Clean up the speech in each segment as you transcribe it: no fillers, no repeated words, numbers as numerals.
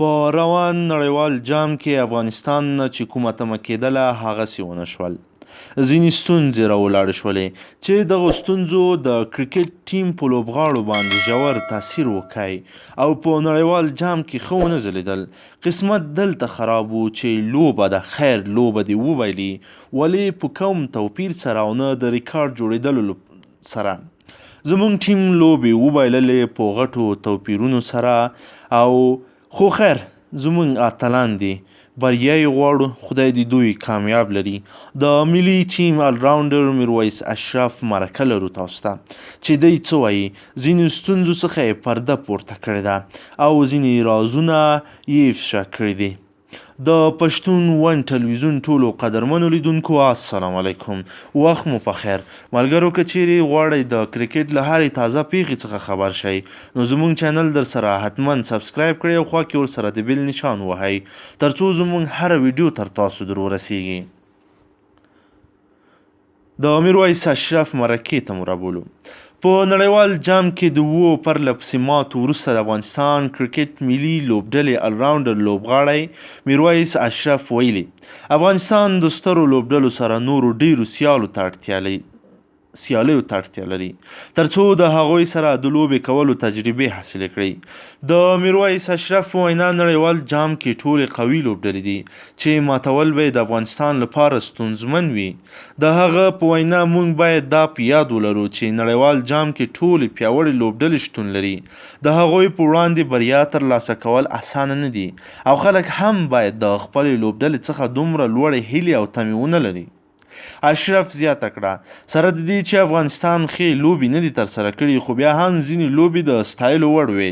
په روان نړیوال جام کې افغانستان نه چې کومه تمه کېدله هغسې ونه شول. ځینې ستونزې راولاړې شولې چې دغو ستونزو د کرکټ ټیم په لوبغاړو باندې ژور تاثیر وکړی او په نړیوال جام کې ښه ونه ځلېدل. قسمت دلته خراب و چې لوبه ده، خیر لوبه دې وبایلي، ولې په کوم توپیر سره او نه د ریکارډ جوړېدلو سره. زموږ ټیم لوبې وبایللې په غټو توپیرونو سره، او خو خیر زموږ اتلان دي، بریا یې غواړو، خدای دې دوی کامیاب لري. د ملي ټیم الراونډر میرویس اشرف مرکه لرو تاسو ته چې دی څه وایي. ځینې ستونزو څخه یې پرده پورته کړې ده او ځینې رازونه یې افشا کړي دي. د پښتون ون ټلویزیون ټولو قدرمنو لیدونکو السلام علیکم، وخت مو په خیر. ملګرو که چیرې غواړئ د کرکټ له هرې تازه پیښې څخه خبر شئ نو زموږ چینل در سره حتما سبسکرایب کړئ او خوا کې ورسره د بیل نشان وهئ ترڅو زموږ هره ویډیو تر تاسو در ورسیږي. د میرویس اشرف مرکې ته مو رابولو. په نړیوال جام کې د 7 پرلپسې ماتو وروسته د افغانستان کرکټ ملي لوبډلې الراونډر لوبغاړی میرویس اشرف ویلي افغانستان د سترو لوبډلو سره نورو ډیرو سیالیو ته اړتیا لري ترڅو د هغوی سره د لوبې کولو تجربې حاصلې کړي. د میرویس اشرف په وینا نړیوال جام کې ټولې قوي لوبډلې دي چې ماتول به د افغانستان لپاره ستونزمن وي. د هغه په وینا موږ باید دا په یاد ولرو چې نړیوال جام کې ټولې پیاوړې لوبډلې شتون لري. د هغوی په وړاندې بریا ترلاسه کول اسانه نه دي او خلک هم باید د خپلې لوبډلې څخه دومره لوړې هیلې او تمې ونه لري. اشرف زیاته کړه سره د دې چې افغانستان ښې لوبې نه دي ترسره کړي، خو بیا هم ځینې لوبې د ستایلو وړ وې.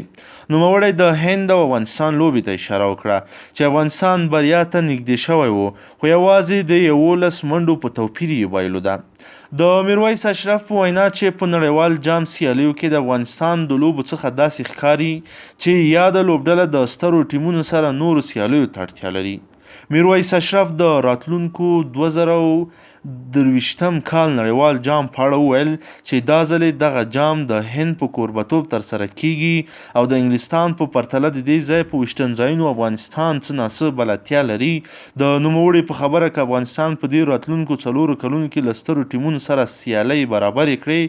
نوموړی د هند او افغانستان لوبې ته اشاره وکړه چې افغانستان بریا ته نږدې شوی و خو یوازې د 11 منډو په توپیر یې بایلو ده. د میرویس اشرف په وینا چې په نړیوال جام سیالیو کې د افغانستان د لوبو څخه داسې ښکاري چې یاده لوبډله د سترو ټیمونو سره نورو سیالیو ته اړتیا لري. میرویس اشرف د راتلونکو 2023 کال نړیوال جام په اړه وویل چې دا ځلې دغه جام د هند په کوربتوب ترسره کیږي او د انګلستان په پرتله د دې ځای په ویشتن ځایونو افغانستان څه ناڅه بلدتیا لري. د نوموړي په خبره که افغانستان په دې راتلونکو 4 کلونو کې له سترو ټیمونو سره سیالۍ برابرې کړي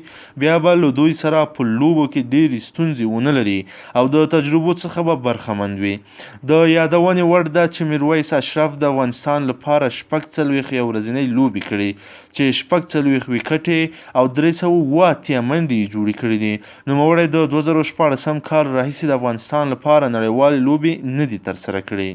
بیا به له دوی سره په لوبو کې ډېرې ستونزې ونه لري او د تجربو څخه به برخمند وي. د یادونې وړ ده چې میرویس اشرف د افغانستان لپاره 46 یو ورځنۍ لوبې کړي چې 46 ویکټې او 308 منډې یې جوړې کړې دي. نوموړی د 2014 کال راهیسې د افغانستان لپاره نړیوالې لوبې نه دي ترسره کړې.